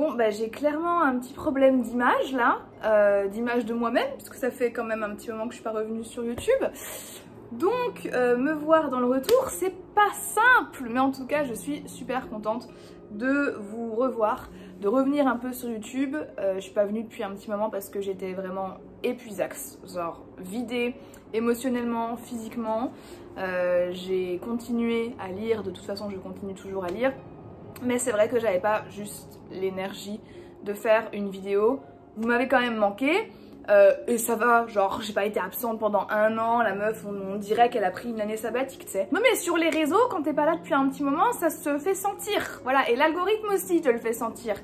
Bon, bah j'ai clairement un petit problème d'image là, d'image de moi-même, parce que ça fait quand même un petit moment que je suis pas revenue sur YouTube. Donc me voir dans le retour, c'est pas simple, mais en tout cas je suis super contente de vous revoir, de revenir un peu sur YouTube. Je suis pas venue depuis un petit moment parce que j'étais vraiment épuisax, genre vidée émotionnellement, physiquement. J'ai continué à lire, de toute façon je continue toujours à lire, mais c'est vrai que j'avais pas juste l'énergie de faire une vidéo. Vous m'avez quand même manqué. Et ça va, genre j'ai pas été absente pendant 1 an, la meuf on dirait qu'elle a pris une année sabbatique, tu sais. Non mais sur les réseaux, quand t'es pas là depuis un petit moment, ça se fait sentir, voilà, et l'algorithme aussi te le fait sentir.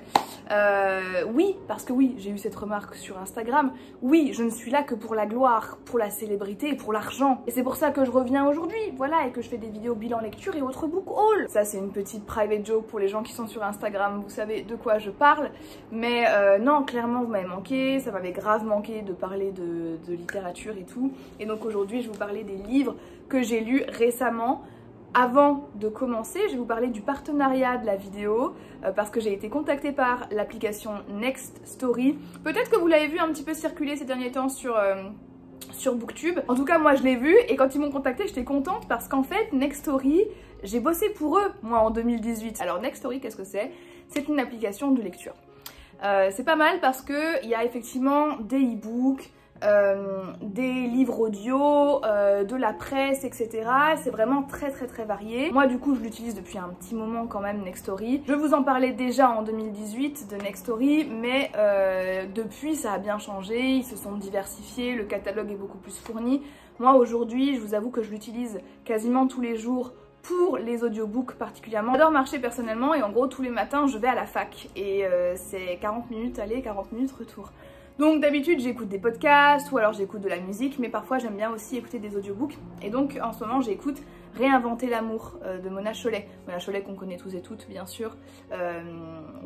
Oui, parce que oui, j'ai eu cette remarque sur Instagram, oui, je ne suis là que pour la gloire, pour la célébrité et pour l'argent. Et c'est pour ça que je reviens aujourd'hui, voilà, et que je fais des vidéos bilan lecture et autres book haul. Ça c'est une petite private joke pour les gens qui sont sur Instagram, vous savez de quoi je parle. Mais non, clairement vous m'avez manqué, ça m'avait grave manqué de parler de littérature et tout. Et donc aujourd'hui je vais vous parler des livres que j'ai lus récemment. Avant de commencer, je vais vous parler du partenariat de la vidéo parce que j'ai été contactée par l'application Next Story. Peut-être que vous l'avez vu un petit peu circuler ces derniers temps sur Booktube. En tout cas moi je l'ai vu et quand ils m'ont contactée j'étais contente parce qu'en fait Next Story, j'ai bossé pour eux moi en 2018. Alors Next Story, qu'est-ce que c'est? C'est une application de lecture. C'est pas mal parce qu'il y a effectivement des e-books, des livres audio, de la presse, etc. C'est vraiment très varié. Moi du coup je l'utilise depuis un petit moment quand même, Nextory. Je vous en parlais déjà en 2018 de Nextory, mais depuis ça a bien changé, ils se sont diversifiés, le catalogue est beaucoup plus fourni. Moi aujourd'hui je vous avoue que je l'utilise quasiment tous les jours pour les audiobooks particulièrement. J'adore marcher personnellement et en gros tous les matins je vais à la fac et c'est 40 minutes aller, 40 minutes retour. Donc d'habitude j'écoute des podcasts ou alors j'écoute de la musique, mais parfois j'aime bien aussi écouter des audiobooks. Et donc en ce moment j'écoute Réinventer l'amour de Mona Chollet. Mona Chollet qu'on connaît tous et toutes bien sûr,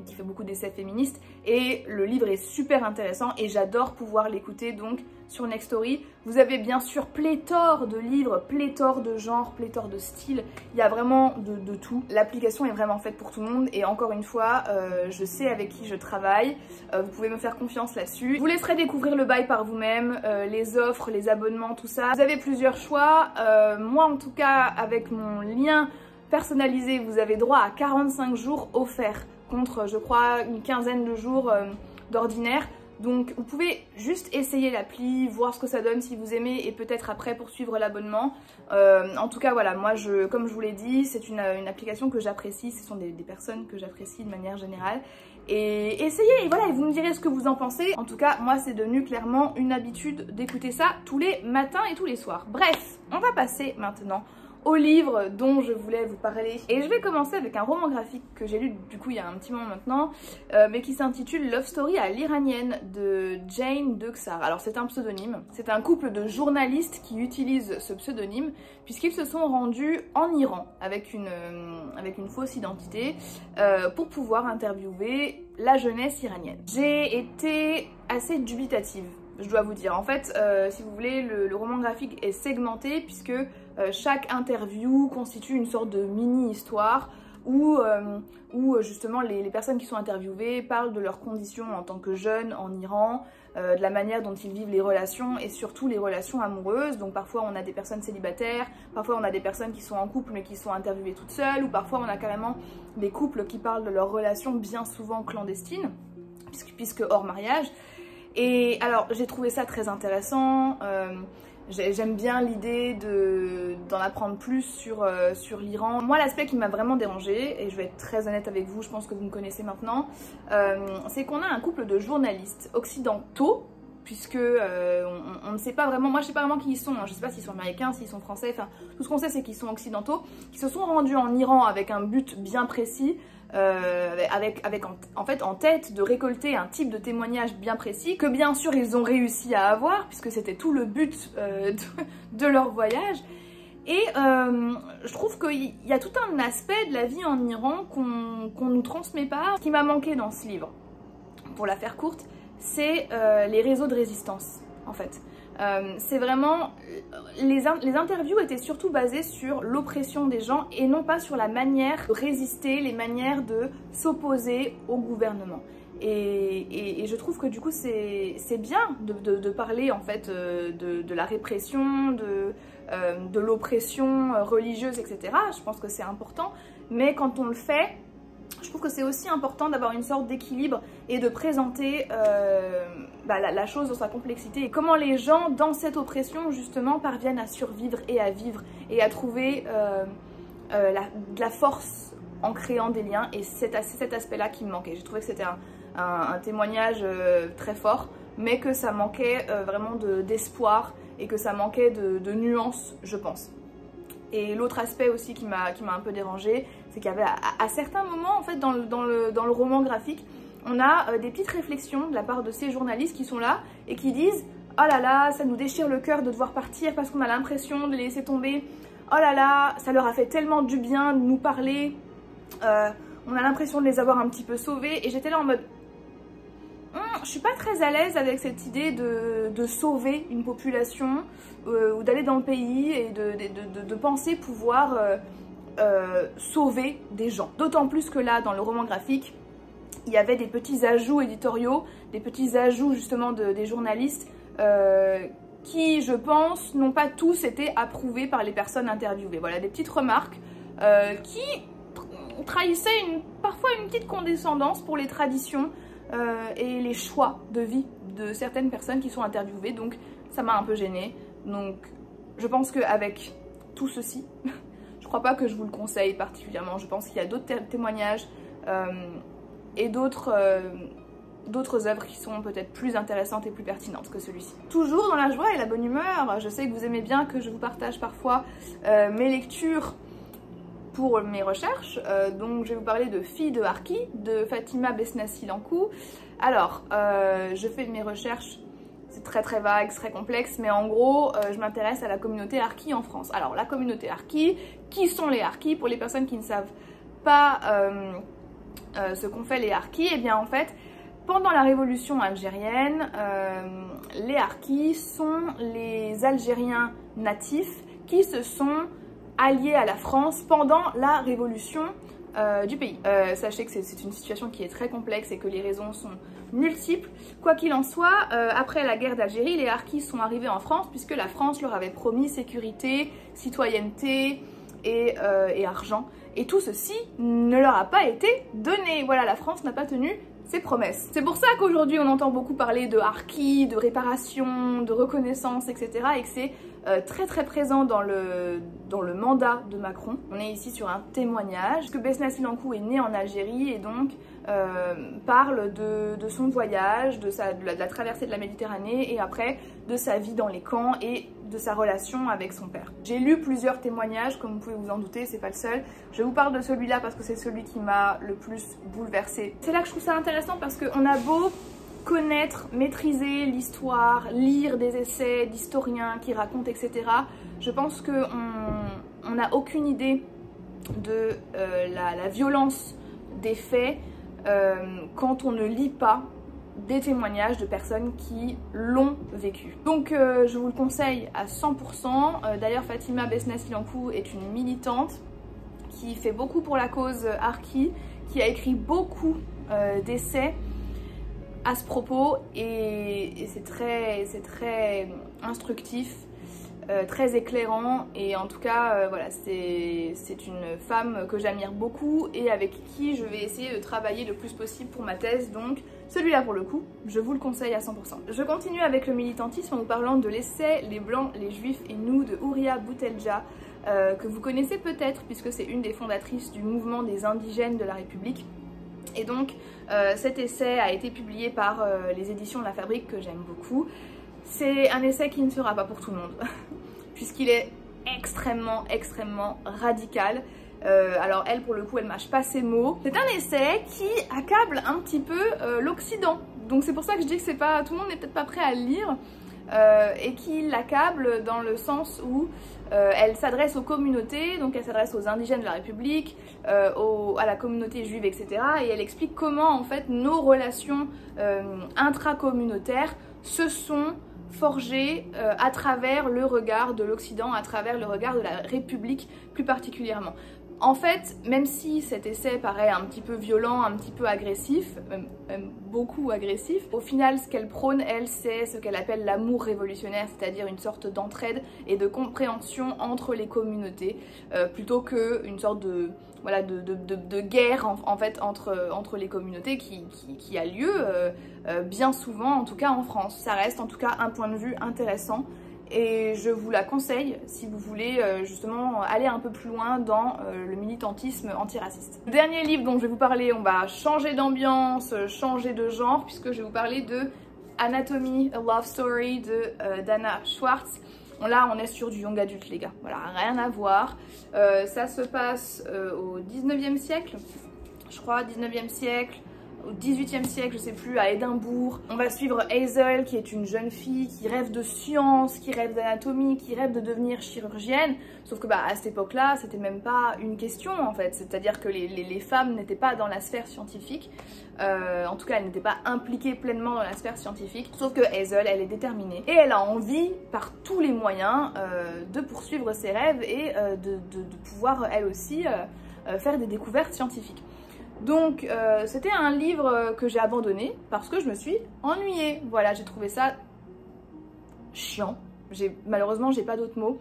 qui fait beaucoup d'essais féministes. Et le livre est super intéressant et j'adore pouvoir l'écouter donc sur Nextory. Vous avez bien sûr pléthore de livres, pléthore de genres, pléthore de styles. Il y a vraiment de tout. L'application est vraiment faite pour tout le monde et encore une fois, je sais avec qui je travaille. Vous pouvez me faire confiance là-dessus. Je vous laisserai découvrir le bail par vous-même, les offres, les abonnements, tout ça. Vous avez plusieurs choix. Moi en tout cas, avec mon lien personnalisé, vous avez droit à 45 jours offerts contre, je crois, une quinzaine de jours d'ordinaire. Donc vous pouvez juste essayer l'appli, voir ce que ça donne si vous aimez et peut-être après poursuivre l'abonnement. En tout cas voilà, moi comme je vous l'ai dit, c'est une application que j'apprécie, ce sont des personnes que j'apprécie de manière générale. Et essayez, et voilà, et vous me direz ce que vous en pensez. En tout cas, moi c'est devenu clairement une habitude d'écouter ça tous les matins et tous les soirs. Bref, on va passer maintenant au livre dont je voulais vous parler. Et je vais commencer avec un roman graphique que j'ai lu du coup il y a un petit moment maintenant, mais qui s'intitule Love Story à l'iranienne de Jane Deuxar. Alors c'est un pseudonyme, c'est un couple de journalistes qui utilisent ce pseudonyme puisqu'ils se sont rendus en Iran avec une fausse identité pour pouvoir interviewer la jeunesse iranienne. J'ai été assez dubitative, je dois vous dire. En fait, si vous voulez, le roman graphique est segmenté puisque chaque interview constitue une sorte de mini-histoire où justement les personnes qui sont interviewées parlent de leurs conditions en tant que jeunes en Iran, de la manière dont ils vivent les relations et surtout les relations amoureuses. Donc parfois on a des personnes célibataires, parfois on a des personnes qui sont en couple mais qui sont interviewées toutes seules, ou parfois on a carrément des couples qui parlent de leurs relations bien souvent clandestines, puisque hors mariage. Et alors j'ai trouvé ça très intéressant, j'aime bien l'idée d'en apprendre plus sur l'Iran. Moi l'aspect qui m'a vraiment dérangée, et je vais être très honnête avec vous, je pense que vous me connaissez maintenant, c'est qu'on a un couple de journalistes occidentaux, puisque on ne sait pas vraiment, moi je sais pas vraiment qui ils sont, hein, je sais pas s'ils sont américains, s'ils sont français, enfin tout ce qu'on sait c'est qu'ils sont occidentaux, qui se sont rendus en Iran avec un but bien précis, en fait en tête de récolter un type de témoignage bien précis que bien sûr ils ont réussi à avoir puisque c'était tout le but de leur voyage. Et je trouve qu'il y a tout un aspect de la vie en Iran qu'on nous transmet pas. Ce qui m'a manqué dans ce livre, pour la faire courte, c'est les réseaux de résistance en fait. C'est vraiment, les interviews étaient surtout basées sur l'oppression des gens et non pas sur la manière de résister, les manières de s'opposer au gouvernement. Et je trouve que du coup c'est bien de parler en fait de la répression, de l'oppression religieuse, etc. Je pense que c'est important, mais quand on le fait, je trouve que c'est aussi important d'avoir une sorte d'équilibre et de présenter la chose dans sa complexité et comment les gens dans cette oppression justement parviennent à survivre et à vivre et à trouver de la force en créant des liens, et c'est cet aspect-là qui me manquait. J'ai trouvé que c'était un témoignage très fort, mais que ça manquait vraiment d'espoir et que ça manquait de nuances, je pense. Et l'autre aspect aussi qui m'a un peu dérangée, c'est qu'il y avait à certains moments en fait dans le roman graphique, on a des petites réflexions de la part de ces journalistes qui sont là et qui disent « Oh là là, ça nous déchire le cœur de devoir partir parce qu'on a l'impression de les laisser tomber. Oh là là, ça leur a fait tellement du bien de nous parler. On a l'impression de les avoir un petit peu sauvés. » Et j'étais là en mode je suis pas très à l'aise avec cette idée de sauver une population ou d'aller dans le pays et de penser pouvoir sauver des gens. D'autant plus que là, dans le roman graphique, il y avait des petits ajouts éditoriaux, des petits ajouts justement des journalistes qui, je pense, n'ont pas tous été approuvés par les personnes interviewées. Voilà, des petites remarques qui trahissaient parfois une petite condescendance pour les traditions et les choix de vie de certaines personnes qui sont interviewées, donc ça m'a un peu gênée. Donc je pense qu'avec tout ceci, je crois pas que je vous le conseille particulièrement. Je pense qu'il y a d'autres témoignages et d'autres œuvres qui sont peut-être plus intéressantes et plus pertinentes que celui-ci. Toujours dans la joie et la bonne humeur, je sais que vous aimez bien que je vous partage parfois mes lectures pour mes recherches, donc je vais vous parler de Filles de Harki de Fatima Besnassi Lankou. Alors, je fais mes recherches, c'est très vague, c'est très complexe, mais en gros, je m'intéresse à la communauté Harki en France. Alors, la communauté Harki, qui sont les Harki? Pour les personnes qui ne savent pas ce qu'ont fait les Harki, eh bien en fait, pendant la révolution algérienne, les Harki sont les Algériens natifs qui se sont alliés à la France pendant la révolution du pays. Sachez que c'est une situation qui est très complexe et que les raisons sont multiples. Quoi qu'il en soit, après la guerre d'Algérie, les Harkis sont arrivés en France puisque la France leur avait promis sécurité, citoyenneté et argent. Et tout ceci ne leur a pas été donné. Voilà, la France n'a pas tenu ses promesses. C'est pour ça qu'aujourd'hui on entend beaucoup parler de harki, de réparation, de reconnaissance, etc. et que c'est très présent dans le mandat de Macron. On est ici sur un témoignage que Besnassi Lankou est né en Algérie et donc parle de son voyage, de la traversée de la Méditerranée et après de sa vie dans les camps et de sa relation avec son père. J'ai lu plusieurs témoignages, comme vous pouvez vous en douter, c'est pas le seul. Je vous parle de celui-là parce que c'est celui qui m'a le plus bouleversée. C'est là que je trouve ça intéressant parce qu'on a beau connaître, maîtriser l'histoire, lire des essais d'historiens qui racontent, etc. Je pense qu'on n'a aucune idée de la violence des faits quand on ne lit pas des témoignages de personnes qui l'ont vécu. Donc je vous le conseille à 100%. D'ailleurs Fatima Besnassi Lankou est une militante qui fait beaucoup pour la cause harki, qui a écrit beaucoup d'essais à ce propos et c'est très instructif, très éclairant et en tout cas voilà, c'est une femme que j'admire beaucoup et avec qui je vais essayer de travailler le plus possible pour ma thèse, donc celui-là pour le coup, je vous le conseille à 100%. Je continue avec le militantisme en vous parlant de l'essai « Les Blancs, les Juifs et nous » de Houria Boutelja, que vous connaissez peut-être puisque c'est une des fondatrices du mouvement des indigènes de la République. Et donc cet essai a été publié par les éditions de La Fabrique que j'aime beaucoup. C'est un essai qui ne sera pas pour tout le monde puisqu'il est extrêmement radical. Alors elle pour le coup elle mâche pas ses mots. C'est un essai qui accable un petit peu l'Occident. Donc c'est pour ça que je dis que c'est pas, tout le monde n'est peut-être pas prêt à le lire et qui l'accable dans le sens où elle s'adresse aux communautés, donc elle s'adresse aux indigènes de la République, à la communauté juive, etc. Et elle explique comment en fait nos relations intracommunautaires se sont forgées à travers le regard de l'Occident, à travers le regard de la République plus particulièrement. En fait, même si cet essai paraît un petit peu violent, un petit peu agressif, même beaucoup agressif, au final ce qu'elle prône, elle, c'est ce qu'elle appelle l'amour révolutionnaire, c'est-à-dire une sorte d'entraide et de compréhension entre les communautés, plutôt qu'une sorte de, voilà, de guerre en fait entre les communautés qui a lieu bien souvent, en tout cas en France. Ça reste en tout cas un point de vue intéressant. Et je vous la conseille si vous voulez justement aller un peu plus loin dans le militantisme antiraciste. Le dernier livre dont je vais vous parler, on va changer d'ambiance, changer de genre, puisque je vais vous parler de Anatomy, a Love Story de Dana Schwartz. Là on est sur du young adulte les gars, voilà, rien à voir. Ça se passe au 19e siècle, je crois, 19e siècle. Au 18e siècle, je sais plus, à Édimbourg. On va suivre Hazel, qui est une jeune fille qui rêve de science, qui rêve d'anatomie, qui rêve de devenir chirurgienne. Sauf que à cette époque-là, c'était même pas une question en fait. C'est-à-dire que les femmes n'étaient pas dans la sphère scientifique. En tout cas, elles n'étaient pas impliquées pleinement dans la sphère scientifique. Sauf que Hazel, elle est déterminée. Et elle a envie, par tous les moyens, de poursuivre ses rêves et de pouvoir, elle aussi, faire des découvertes scientifiques. Donc c'était un livre que j'ai abandonné parce que je me suis ennuyée. Voilà, j'ai trouvé ça chiant. Malheureusement, j'ai pas d'autres mots.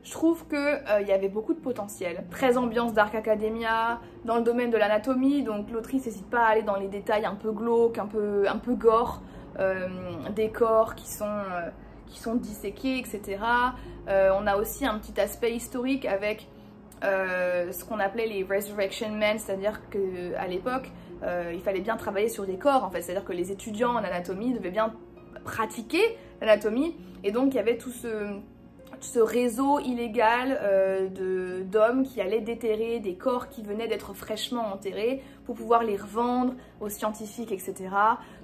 Je trouve qu'il y avait beaucoup de potentiel. Très ambiance Dark Academia, dans le domaine de l'anatomie, donc l'autrice n'hésite pas à aller dans les détails un peu glauques, un peu gore, des corps qui sont disséqués, etc. On a aussi un petit aspect historique avec ce qu'on appelait les Resurrection Men, c'est-à-dire qu'à l'époque, il fallait bien travailler sur des corps, en fait, c'est-à-dire que les étudiants en anatomie devaient bien pratiquer l'anatomie, et donc il y avait tout ce réseau illégal d'hommes qui allaient déterrer des corps qui venaient d'être fraîchement enterrés pour pouvoir les revendre aux scientifiques, etc.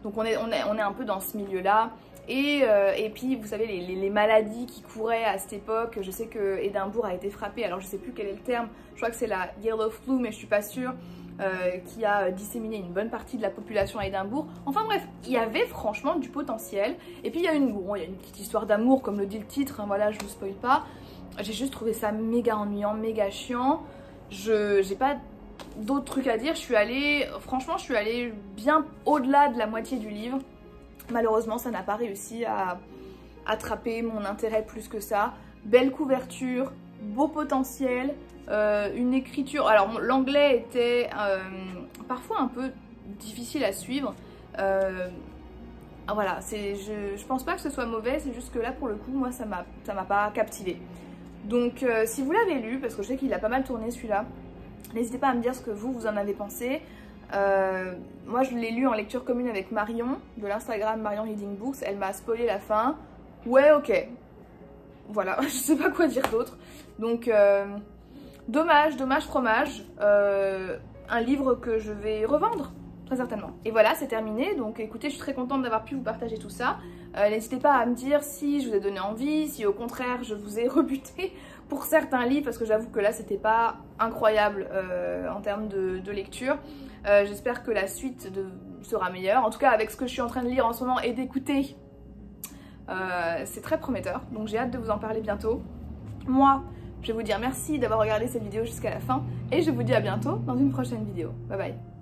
Donc on est un peu dans ce milieu-là. Et puis vous savez les maladies qui couraient à cette époque, je sais que Édimbourg a été frappé, alors je sais plus quel est le terme, je crois que c'est la yellow flu mais je suis pas sûre, qui a disséminé une bonne partie de la population à Édimbourg. Enfin bref, il y avait franchement du potentiel. Et puis il y a une petite histoire d'amour comme le dit le titre, hein, voilà, je vous spoil pas. J'ai juste trouvé ça méga ennuyant, méga chiant. J'ai pas d'autres trucs à dire, franchement je suis allée bien au-delà de la moitié du livre. Malheureusement, ça n'a pas réussi à attraper mon intérêt plus que ça. Belle couverture, beau potentiel, une écriture... Alors, l'anglais était parfois un peu difficile à suivre. Voilà, je pense pas que ce soit mauvais, c'est juste que là, pour le coup, moi, ça m'a pas captivée. Donc, si vous l'avez lu, parce que je sais qu'il a pas mal tourné celui-là, n'hésitez pas à me dire ce que vous en avez pensé. Moi je l'ai lu en lecture commune avec Marion de l'Instagram Marion Reading Books, elle m'a spoilé la fin. Ouais, ok, voilà, je sais pas quoi dire d'autre. Donc dommage fromage, un livre que je vais revendre très certainement. Et voilà, c'est terminé. Donc écoutez, je suis très contente d'avoir pu vous partager tout ça. N'hésitez pas à me dire si je vous ai donné envie, si au contraire je vous ai rebuté pour certains livres, parce que j'avoue que là c'était pas incroyable en termes de lecture. J'espère que la suite sera meilleure. En tout cas, avec ce que je suis en train de lire en ce moment et d'écouter, c'est très prometteur. Donc j'ai hâte de vous en parler bientôt. Moi, je vais vous dire merci d'avoir regardé cette vidéo jusqu'à la fin et je vous dis à bientôt dans une prochaine vidéo. Bye bye.